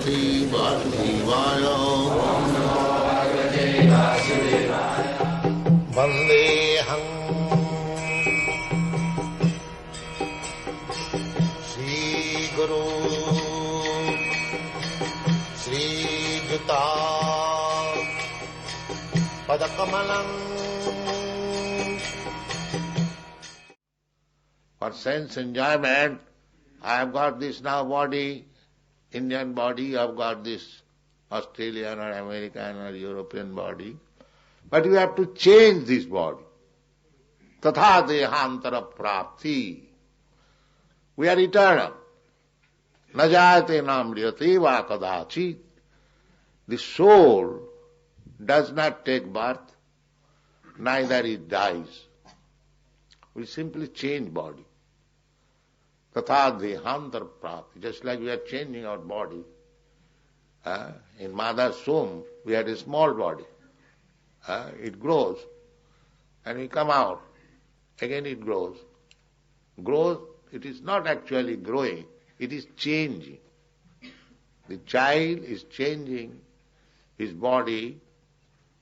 Bhagavate Vasudevaya. Vandeham Shri Guru Shri Juta Padakamalam. For sense enjoyment, I have got this now body, Indian body, I have got this Australian or American or European body. But you have to change this body. Tatha dehantara prapti. We are eternal. Najayate namriyate va kadachit. The soul does not take birth, neither it dies. We simply change body. Tatha dehantara prapti. Just like we are changing our body. In mother's womb, we had a small body. It grows, and we come out. Again it grows. Grows, it is not actually growing, it is changing. The child is changing his body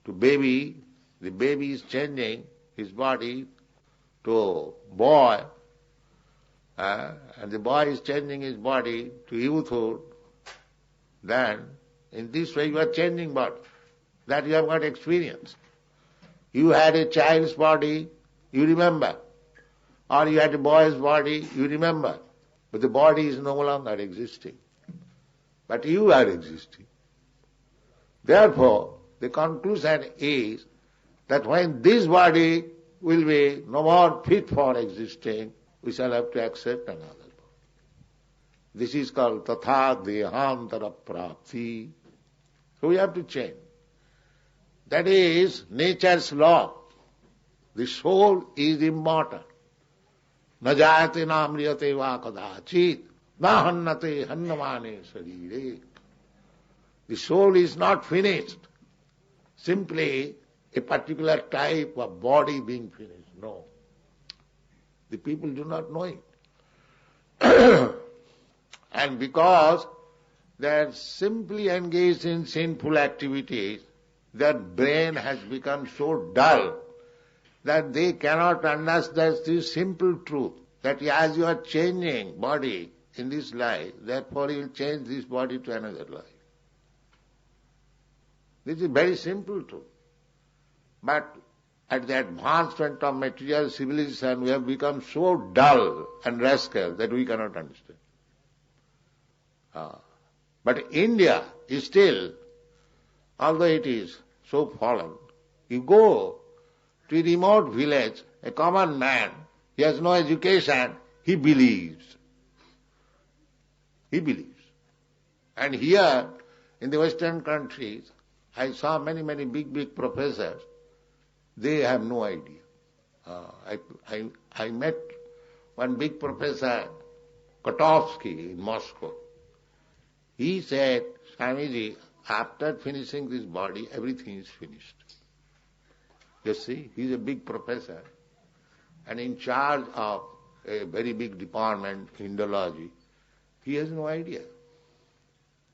to baby, the baby is changing his body to boy, and the boy is changing his body to youthhood. Then, in this way you are changing body. That you have got experience. You had a child's body, you remember. Or you had a boy's body, you remember. But the body is no longer existing. But you are existing. Therefore, the conclusion is that when this body will be no more fit for existing, we shall have to accept another body. This is called tatha dehantara prapti. So we have to change. That is nature's law. The soul is immortal. Najayate namriyate va kadachit. Na hannate hannamane sarire. The soul is not finished. Simply a particular type of body being finished. No. The people do not know it. And because they are simply engaged in sinful activities, their brain has become so dull that they cannot understand this simple truth, that as you are changing body in this life, therefore you will change this body to another life. This is very simple truth. But at the advancement of material civilization, we have become so dull and rascal that we cannot understand. But India is still, although it is so fallen, you go to a remote village, a common man, he has no education, he believes. He believes. And here, in the Western countries, I saw many big professors, they have no idea. I met one big professor, Kotovsky, in Moscow. He said, Swamiji, after finishing this body, everything is finished. You see, he is a big professor and in charge of a very big department, Indology. He has no idea.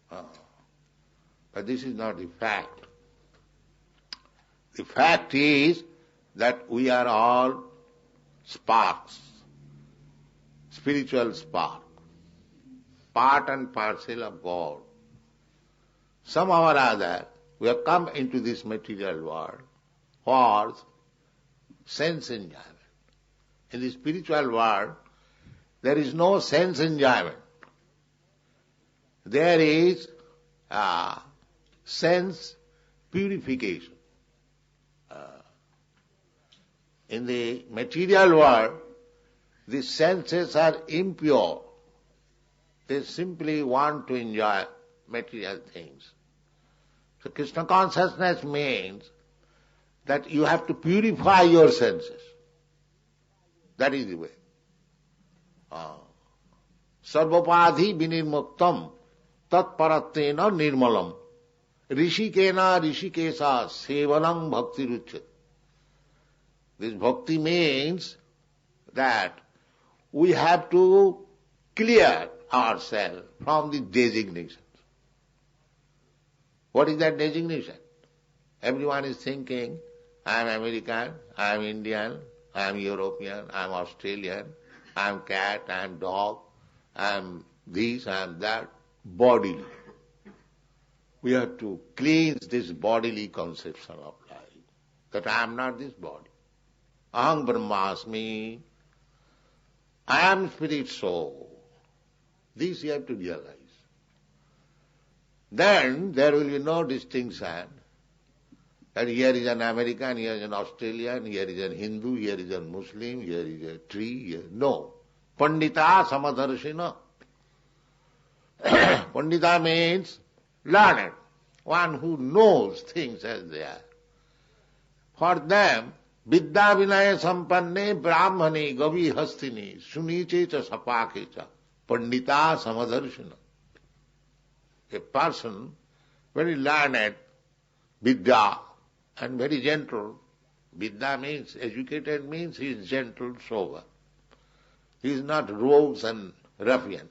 But this is not the fact. The fact is that we are all sparks, spiritual spark, part and parcel of God. Somehow or other, we have come into this material world for sense enjoyment. In the spiritual world, there is no sense enjoyment. There is sense purification. In the material world, the senses are impure. They simply want to enjoy material things. So Krishna consciousness means that you have to purify your senses. That is the way. Sarvapadhi vinirmuktam tat parattena nirmalam rishikena rishikesa sevanam bhakti ruchyate. This bhakti means that we have to clear ourselves from the designations. What is that designation? Everyone is thinking, I am American, I am Indian, I am European, I am Australian, I am cat, I am dog, I am this, I am that, bodily. We have to cleanse this bodily conception of life, that I am not this body. Aham Brahmasmi, I am spirit soul. This you have to realize. Then there will be no distinction that here is an American, here is an Australian, here is a Hindu, here is a Muslim, here is a tree. Here. No. Pandita Samadarshina. Pandita means learned, one who knows things as they are. For them, Vidya Vinaya Sampanne Brahmane Gavi Hastini Suniche cha Sapake cha Pandita Samadarshina. A person very learned, Vidya, and very gentle. Vidya means, educated means he is gentle, sober. He is not rogues and ruffian.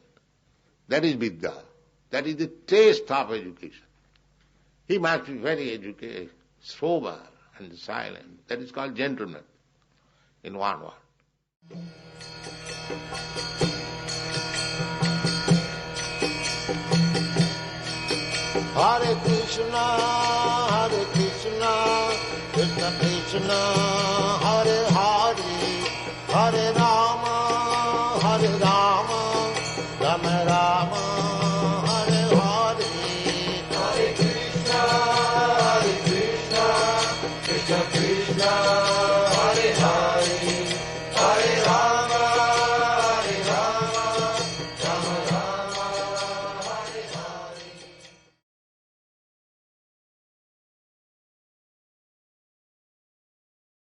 That is Vidya. That is the taste of education. He must be very educated, sober and silent. That is called gentleman in one word. Hare Krishna, Krishna Krishna, Hare Hare, Hare Rama, Rama Rama.